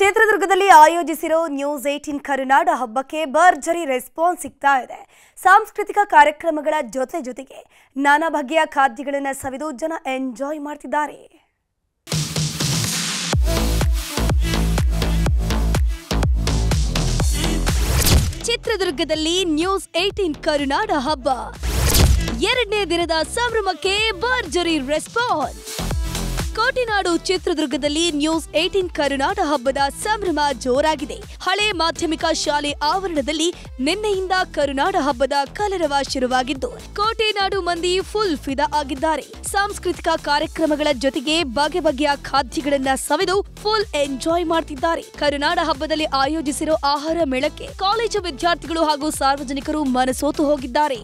ಚಿತ್ರದುರ್ಗದಲ್ಲಿ ಆಯೋಜಿಸಿರೋ ನ್ಯೂಸ್ 18 ಕರುನಾಡ ಹಬ್ಬಕ್ಕೆ ಭರ್ಜರಿ ರೆಸ್ಪಾನ್ಸ್ ಸಿಗ್ತಾ ಇದೆ. ಸಾಂಸ್ಕೃತಿಕ ಕಾರ್ಯಕ್ರಮಗಳ ಜೊತೆಗೆ ನಾನಾ ಬಗೆಯ ಖಾದ್ಯಗಳನ್ನು ಸವಿದು ಜನ ಎಂಜಾಯ್ ಮಾಡ್ತಿದ್ದಾರೆ. ಚಿತ್ರದುರ್ಗದಲ್ಲಿ ನ್ಯೂಸ್ 18 ಕರುನಾಡ ಹಬ್ಬ ಎರಡನೇ ದಿನದ ಸಂಭ್ರಮಕ್ಕೆ ಭರ್ಜರಿ ರೆಸ್ಪಾನ್ಸ್. ಕೋಟಿನಾಡು ಚಿತ್ರದುರ್ಗದಲ್ಲಿ ನ್ಯೂಸ್ 18 ಕರುನಾಡ ಹಬ್ಬದ ಸಂಭ್ರಮ ಜೋರಾಗಿದೆ. ಹಳೆ ಮಾಧ್ಯಮಿಕ ಶಾಲೆ ಆವರಣದಲ್ಲಿ ನಿನ್ನೆಯಿಂದ ಕರುನಾಡ ಹಬ್ಬದ ಕಲರವ ಶುರುವಾಗಿದ್ದು ಕೋಟಿನಾಡು ಮಂದಿ ಫುಲ್ ಫಿದಾ ಆಗಿದ್ದಾರೆ. ಸಾಂಸ್ಕೃತಿಕ ಕಾರ್ಯಕ್ರಮಗಳ ಜೊತೆಗೆ ಬಗೆಯ ಖಾದ್ಯಗಳನ್ನ ಸವಿದು ಫುಲ್ ಎಂಜಾಯ್ ಮಾಡ್ತಿದ್ದಾರೆ. ಕರುನಾಡ ಹಬ್ಬದಲ್ಲಿ ಆಯೋಜಿಸಿರೋ ಆಹಾರ ಮೇಳಕ್ಕೆ ಕಾಲೇಜು ವಿದ್ಯಾರ್ಥಿಗಳು ಹಾಗೂ ಸಾರ್ವಜನಿಕರು ಮನಸೋತು ಹೋಗಿದ್ದಾರೆ.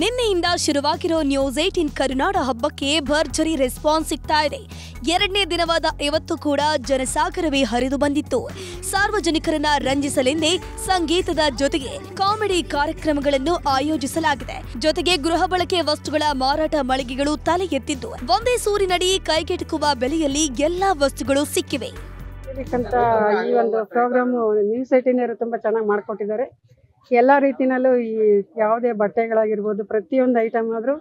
ನಿನ್ನೆಯಿಂದ ಶುರುವಾಗಿರೋ ನ್ಯೂಸ್ 18 ಕರುನಾಡ ಹಬ್ಬಕ್ಕೆ ಭರ್ಜರಿ ರೆಸ್ಪಾನ್ಸ್ ಸಿಗ್ತಾ ಇದೆ. ಎರಡನೇ ದಿನವಾದ ಇವತ್ತು ಕೂಡ ಜನಸಾಗರವೇ ಹರಿದು ಬಂದಿತ್ತು. ಸಾರ್ವಜನಿಕರನ್ನ ರಂಜಿಸಲೆಂದೇ ಸಂಗೀತದ ಜೊತೆಗೆ ಕಾಮಿಡಿ ಕಾರ್ಯಕ್ರಮಗಳನ್ನು ಆಯೋಜಿಸಲಾಗಿದೆ. ಜೊತೆಗೆ ಗೃಹ ಬಳಕೆ ವಸ್ತುಗಳ ಮಾರಾಟ ಮಳಿಗೆಗಳು ತಲೆ ಎತ್ತಿದ್ದು ಒಂದೇ ಸೂರಿನಡಿ ಕೈಗೆಟುಕುವ ಬೆಲೆಯಲ್ಲಿ ಎಲ್ಲಾ ವಸ್ತುಗಳು ಸಿಕ್ಕಿವೆ. ಈ ಒಂದು ಪ್ರೋಗ್ರಾಮ್ ನ್ಯೂಸ್ 18 ತುಂಬಾ ಚೆನ್ನಾಗಿ ಮಾಡಿಕೊಟ್ಟಿದ್ದಾರೆ. ಎಲ್ಲ ರೀತಿನಲ್ಲೂ ಈ ಯಾವುದೇ ಬಟ್ಟೆಗಳಾಗಿರ್ಬೋದು, ಪ್ರತಿಯೊಂದು ಐಟಮ್ ಆದ್ರೂ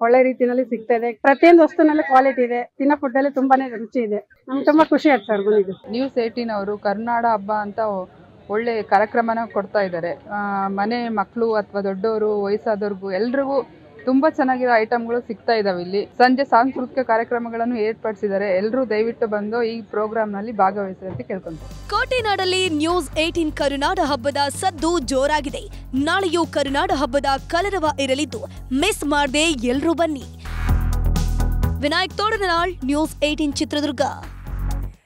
ಒಳ್ಳೆ ರೀತಿನಲ್ಲಿ ಸಿಗ್ತಾ ಇದೆ. ಪ್ರತಿಯೊಂದು ವಸ್ತುನಲ್ಲೂ ಕ್ವಾಲಿಟಿ ಇದೆ. ತಿನ್ನೋ ಫುಡ್ಡಲ್ಲಿ ತುಂಬಾನೇ ರುಚಿ ಇದೆ. ನಮ್ಗೆ ತುಂಬಾ ಖುಷಿ ಆಯ್ತು ಸರ್ ಬಂದಿದ್ದು. ನ್ಯೂಸ್ 18 ಅವರು ಕರುನಾಡ ಹಬ್ಬ ಅಂತ ಒಳ್ಳೆ ಕಾರ್ಯಕ್ರಮನ ಕೊಡ್ತಾ ಇದ್ದಾರೆ. ಮನೆ ಮಕ್ಕಳು ಅಥವಾ ದೊಡ್ಡವರು ವಯಸ್ಸಾದವ್ರಿಗೂ ಎಲ್ರಿಗೂ ತುಂಬಾ ಚೆನ್ನಾಗಿರೋ ಐಟಮ್ಗಳು ಸಿಗ್ತಾ ಇದಾವೆ. ಇಲ್ಲಿ ಸಂಜೆ ಸಾಂಸ್ಕೃತಿಕ ಕಾರ್ಯಕ್ರಮಗಳನ್ನು ಏರ್ಪಡಿಸಿದ್ದಾರೆ. ಎಲ್ಲರೂ ದಯವಿಟ್ಟು ಬಂದು ಈ ಪ್ರೋಗ್ರಾಮ್ ನಲ್ಲಿ ಭಾಗವಹಿಸಿ ಅಂತ ಕೇಳ್ಕೊಂತಾರೆ. ಕೋಟೆನಾಡಲ್ಲಿ ನ್ಯೂಸ್ 18 ಕರುನಾಡ ಹಬ್ಬದ ಸದ್ದು ಜೋರಾಗಿದೆ. ನಾಳೆಯೂ ಕರುನಾಡ ಹಬ್ಬದ ಕಲರವ ಇರಲಿದ್ದು ಮಿಸ್ ಮಾಡದೆ ಎಲ್ಲರೂ ಬನ್ನಿ. ವಿನಾಯಕ್ ತೋಡನನಾಳ್, ನ್ಯೂಸ್ 18 ಚಿತ್ರದುರ್ಗ.